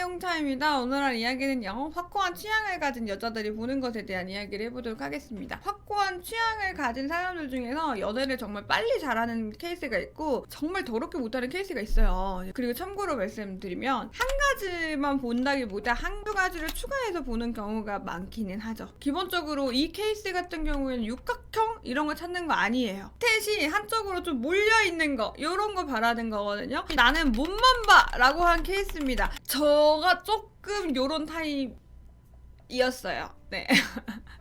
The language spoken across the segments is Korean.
홍차입니다. 오늘 할 이야기는요, 확고한 취향을 가진 여자들이 보는 것에 대한 이야기를 해보도록 하겠습니다. 확고한 취향을 가진 사람들 중에서 연애를 정말 빨리 잘하는 케이스가 있고 정말 더럽게 못하는 케이스가 있어요. 그리고 참고로 말씀드리면 한 가지만 본다기보다 한두 가지를 추가해서 보는 경우가 많기는 하죠. 기본적으로 이 케이스 같은 경우에는 육각형 이런 거 찾는 거 아니에요. 스탯이 한쪽으로 좀 몰려있는 거 이런 거 바라는 거거든요. 나는 몸만 봐 라고 한 케이스입니다. 저가 조금 요런 타입이었어요. 네.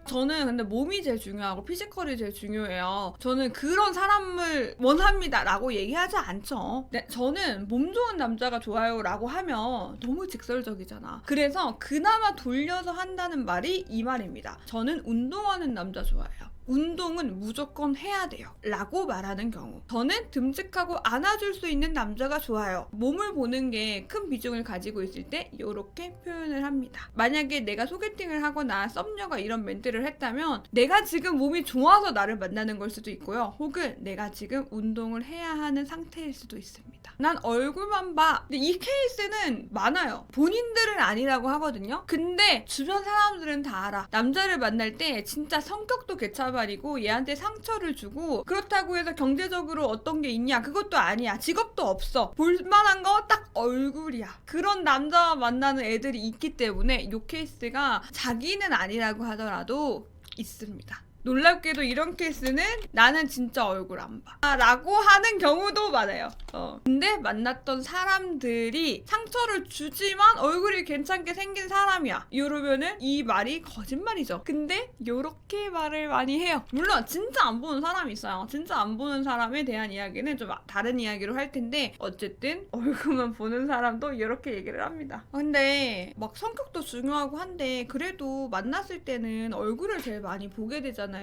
저는 근데 몸이 제일 중요하고 피지컬이 제일 중요해요. 저는 그런 사람을 원합니다 라고 얘기하지 않죠. 네, 저는 몸 좋은 남자가 좋아요 라고 하면 너무 직설적이잖아. 그래서 그나마 돌려서 한다는 말이 이 말입니다. 저는 운동하는 남자 좋아해요. 운동은 무조건 해야 돼요 라고 말하는 경우, 저는 듬직하고 안아줄 수 있는 남자가 좋아요. 몸을 보는 게 큰 비중을 가지고 있을 때 이렇게 표현을 합니다. 만약에 내가 소개팅을 하거나 썸녀가 이런 멘트를 했다면 내가 지금 몸이 좋아서 나를 만나는 걸 수도 있고요, 혹은 내가 지금 운동을 해야 하는 상태일 수도 있습니다. 난 얼굴만 봐. 근데 이 케이스는 많아요. 본인들은 아니라고 하거든요. 근데 주변 사람들은 다 알아. 남자를 만날 때 진짜 성격도 개차반이고 얘한테 상처를 주고, 그렇다고 해서 경제적으로 어떤 게 있냐 그것도 아니야. 직업도 없어. 볼만한 거 딱 얼굴이야. 그런 남자와 만나는 애들이 있기 때문에 이 케이스가 자기는 아니라고 하더라도 있습니다. 놀랍게도 이런 케이스는 나는 진짜 얼굴 안 봐 라고 하는 경우도 많아요. 근데 만났던 사람들이 상처를 주지만 얼굴이 괜찮게 생긴 사람이야 이러면은 이 말이 거짓말이죠. 근데 요렇게 말을 많이 해요. 물론 진짜 안 보는 사람이 있어요. 진짜 안 보는 사람에 대한 이야기는 좀 다른 이야기로 할 텐데, 어쨌든 얼굴만 보는 사람도 이렇게 얘기를 합니다. 근데 막 성격도 중요하고 한데 그래도 만났을 때는 얼굴을 제일 많이 보게 되잖아요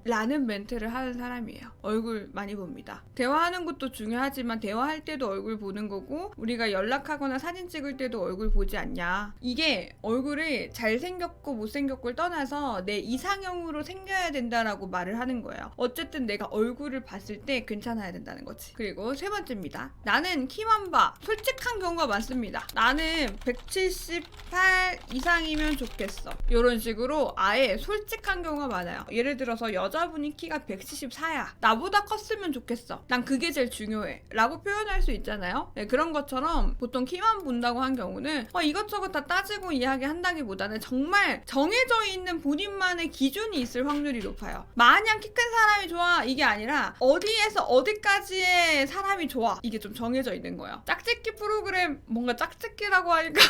라는 멘트를 하는 사람이에요. 얼굴 많이 봅니다. 대화하는 것도 중요하지만 대화할 때도 얼굴 보는 거고, 우리가 연락하거나 사진 찍을 때도 얼굴 보지 않냐. 이게 얼굴이 잘생겼고 못생겼고를 떠나서 내 이상형으로 생겨야 된다라고 말을 하는 거예요. 어쨌든 내가 얼굴을 봤을 때 괜찮아야 된다는 거지. 그리고 세 번째입니다. 나는 키만 봐. 솔직한 경우가 많습니다. 나는 178 이상이면 좋겠어. 이런 식으로 아예 솔직한 경우가 많아요. 예를 들어서 여자분이 키가 174야. 나보다 컸으면 좋겠어. 난 그게 제일 중요해 라고 표현할 수 있잖아요. 네, 그런 것처럼 보통 키만 본다고 한 경우는 이것저것 다 따지고 이야기한다기보다는 정말 정해져 있는 본인만의 기준이 있을 확률이 높아요. 마냥 키 큰 사람이 좋아 이게 아니라 어디에서 어디까지의 사람이 좋아, 이게 좀 정해져 있는 거예요. 짝짓기 프로그램, 뭔가 짝짓기라고 하니까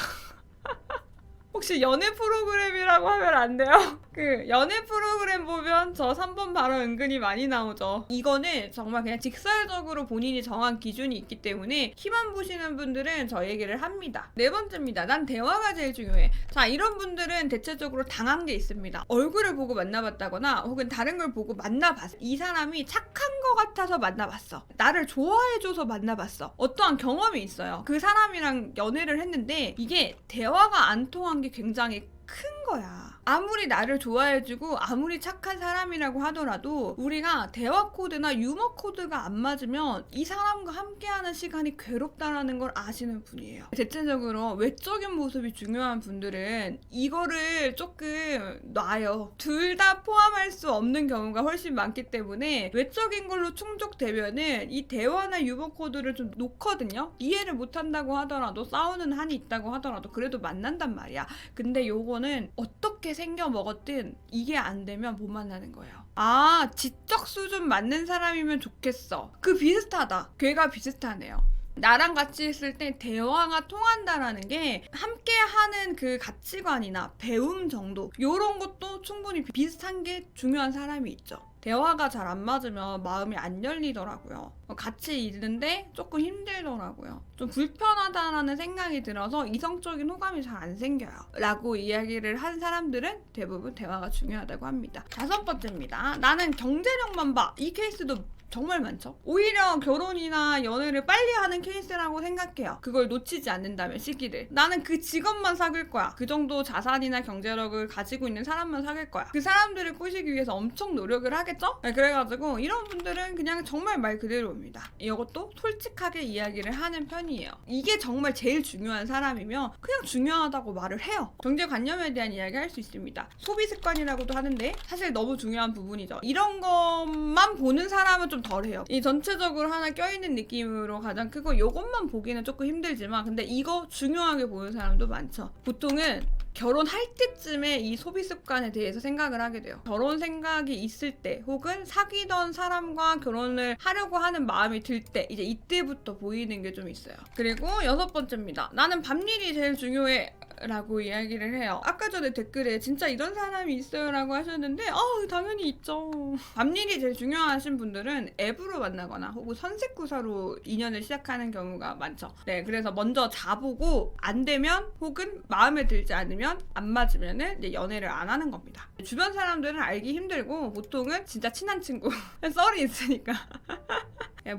혹시 연애 프로그램이라고 하면 안 돼요? 그 연애 프로그램 보면 저 3번 발언 은근히 많이 나오죠. 이거는 정말 그냥 직설적으로 본인이 정한 기준이 있기 때문에 키만 보시는 분들은 저 얘기를 합니다. 네 번째입니다. 난 대화가 제일 중요해. 자, 이런 분들은 대체적으로 당한 게 있습니다. 얼굴을 보고 만나봤다거나 혹은 다른 걸 보고 만나봤어. 이 사람이 착한 거 같아서 만나봤어. 나를 좋아해줘서 만나봤어. 어떠한 경험이 있어요. 그 사람이랑 연애를 했는데 이게 대화가 안 통한 게 굉장히 큰 거야. 아무리 나를 좋아해주고 아무리 착한 사람이라고 하더라도 우리가 대화 코드나 유머 코드가 안 맞으면 이 사람과 함께하는 시간이 괴롭다라는 걸 아시는 분이에요. 대체적으로 외적인 모습이 중요한 분들은 이거를 조금 놔요. 둘 다 포함할 수 없는 경우가 훨씬 많기 때문에 외적인 걸로 충족되면은 이 대화나 유머 코드를 좀 놓거든요. 이해를 못한다고 하더라도, 싸우는 한이 있다고 하더라도 그래도 만난단 말이야. 근데 요거는 어떻게 생겨 먹었든 이게 안 되면 못 만나는 거예요. 아, 지적 수준 맞는 사람이면 좋겠어. 그 비슷하다. 괴가 비슷하네요. 나랑 같이 있을 때 대화가 통한다라는 게 함께하는 그 가치관이나 배움 정도, 요런 것도 충분히 비슷한 게 중요한 사람이 있죠. 대화가 잘 안 맞으면 마음이 안 열리더라고요. 같이 있는데 조금 힘들더라고요. 좀 불편하다라는 생각이 들어서 이성적인 호감이 잘 안 생겨요 라고 이야기를 한 사람들은 대부분 대화가 중요하다고 합니다. 다섯 번째입니다. 나는 경제력만 봐. 이 케이스도 정말 많죠. 오히려 결혼이나 연애를 빨리 하는 케이스라고 생각해요. 그걸 놓치지 않는다면 시기를. 나는 그 직업만 사귈 거야. 그 정도 자산이나 경제력을 가지고 있는 사람만 사귈 거야. 그 사람들을 꼬시기 위해서 엄청 노력을 하겠죠? 네, 그래가지고 이런 분들은 그냥 정말 말 그대로입니다. 이것도 솔직하게 이야기를 하는 편이에요. 이게 정말 제일 중요한 사람이면 그냥 중요하다고 말을 해요. 경제관념에 대한 이야기 할 수 있습니다. 소비 습관이라고도 하는데 사실 너무 중요한 부분이죠. 이런 것만 보는 사람은 좀 덜해요. 이 전체적으로 하나 껴있는 느낌으로 가장 크고 이것만 보기는 조금 힘들지만 근데 이거 중요하게 보는 사람도 많죠. 보통은 결혼할 때쯤에 이 소비 습관에 대해서 생각을 하게 돼요. 결혼 생각이 있을 때 혹은 사귀던 사람과 결혼을 하려고 하는 마음이 들 때 이제 이때부터 보이는 게 좀 있어요. 그리고 6번째입니다. 나는 밤일이 제일 중요해 라고 이야기를 해요. 아까 전에 댓글에 진짜 이런 사람이 있어요 라고 하셨는데 당연히 있죠. 밤일이 제일 중요하신 분들은 앱으로 만나거나 혹은 선색구사로 인연을 시작하는 경우가 많죠. 네, 그래서 먼저 자보고 안 되면 혹은 마음에 들지 않으면 안 맞으면은 이제 연애를 안 하는 겁니다. 주변 사람들은 알기 힘들고 보통은 진짜 친한 친구 썰이 있으니까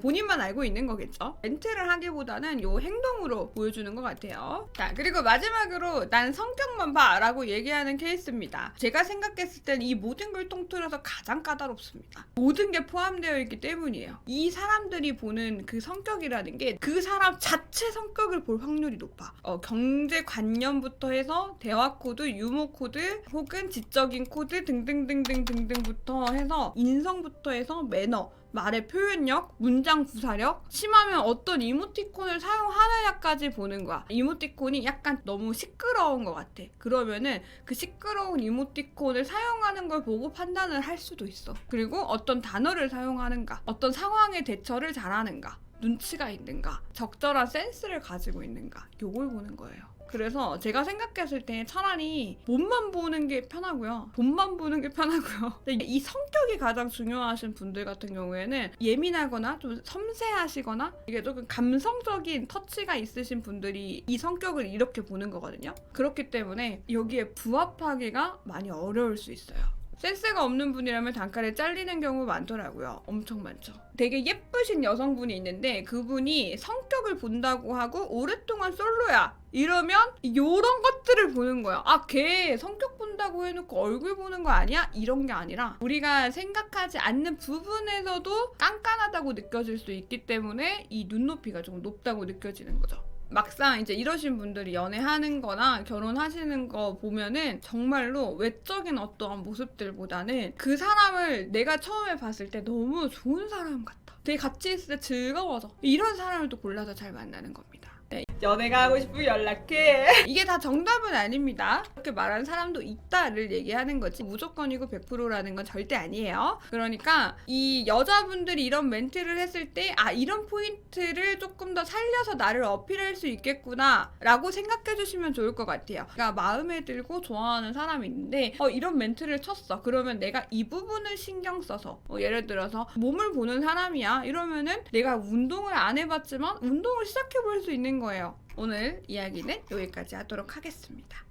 본인만 알고 있는 거겠죠. 멘트를 하기보다는 요 행동으로 보여주는 것 같아요. 자, 그리고 마지막으로 난 성격만 봐 라고 얘기하는 케이스입니다. 제가 생각했을 땐 이 모든 걸 통틀어서 가장 까다롭습니다. 모든 게 포함되어 있기 때문이에요. 이 사람들이 보는 그 성격이라는 게 그 사람 자체 성격을 볼 확률이 높아. 경제관념부터 해서 대화 코드, 유머 코드 혹은 지적인 코드 등등등등등등부터 해서 인성부터 해서 매너, 말의 표현력, 문장 구사력, 심하면 어떤 이모티콘을 사용하느냐까지 보는 거야. 이모티콘이 약간 너무 시끄러운 것 같아. 그러면은 그 시끄러운 이모티콘을 사용하는 걸 보고 판단을 할 수도 있어. 그리고 어떤 단어를 사용하는가, 어떤 상황에 대처를 잘하는가, 눈치가 있는가, 적절한 센스를 가지고 있는가, 요걸 보는 거예요. 그래서 제가 생각했을 때 차라리 몸만 보는 게 편하고요. 돈만 보는 게 편하고요. 근데 이 성격이 가장 중요하신 분들 같은 경우에는 예민하거나 좀 섬세하시거나 이게 조금 감성적인 터치가 있으신 분들이 이 성격을 이렇게 보는 거거든요. 그렇기 때문에 여기에 부합하기가 많이 어려울 수 있어요. 센스가 없는 분이라면 단칼에 잘리는 경우 많더라고요. 엄청 많죠. 되게 예쁘신 여성분이 있는데 그분이 성격을 본다고 하고 오랫동안 솔로야 이러면 이런 것들을 보는 거야. 걔 성격 본다고 해놓고 얼굴 보는 거 아니야? 이런 게 아니라 우리가 생각하지 않는 부분에서도 깐깐하다고 느껴질 수 있기 때문에 이 눈높이가 좀 높다고 느껴지는 거죠. 막상 이제 이러신 분들이 연애하는 거나 결혼하시는 거 보면은 정말로 외적인 어떠한 모습들보다는 그 사람을 내가 처음에 봤을 때 너무 좋은 사람 같아. 되게 같이 있을 때 즐거워서 이런 사람을 또 골라서 잘 만나는 겁니다. 네. 연애가 하고 싶으면 연락해. 이게 다 정답은 아닙니다. 이렇게 말하는 사람도 있다를 얘기하는 거지 무조건이고 100%라는 건 절대 아니에요. 그러니까 이 여자분들이 이런 멘트를 했을 때 이런 포인트를 조금 더 살려서 나를 어필할 수 있겠구나 라고 생각해 주시면 좋을 것 같아요. 그러니까 마음에 들고 좋아하는 사람이 있는데 이런 멘트를 쳤어. 그러면 내가 이 부분을 신경 써서 예를 들어서 몸을 보는 사람이야 이러면은 내가 운동을 안 해봤지만 운동을 시작해 볼 수 있는 거예요. 오늘 이야기는 여기까지 하도록 하겠습니다.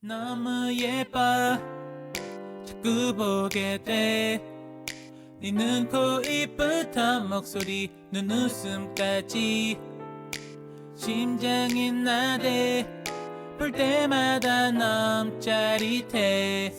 너무 예뻐 자꾸 보게 돼 네 눈, 코, 입부터 목소리, 눈웃음까지 심장이 나대 볼 때마다 너무 짜릿해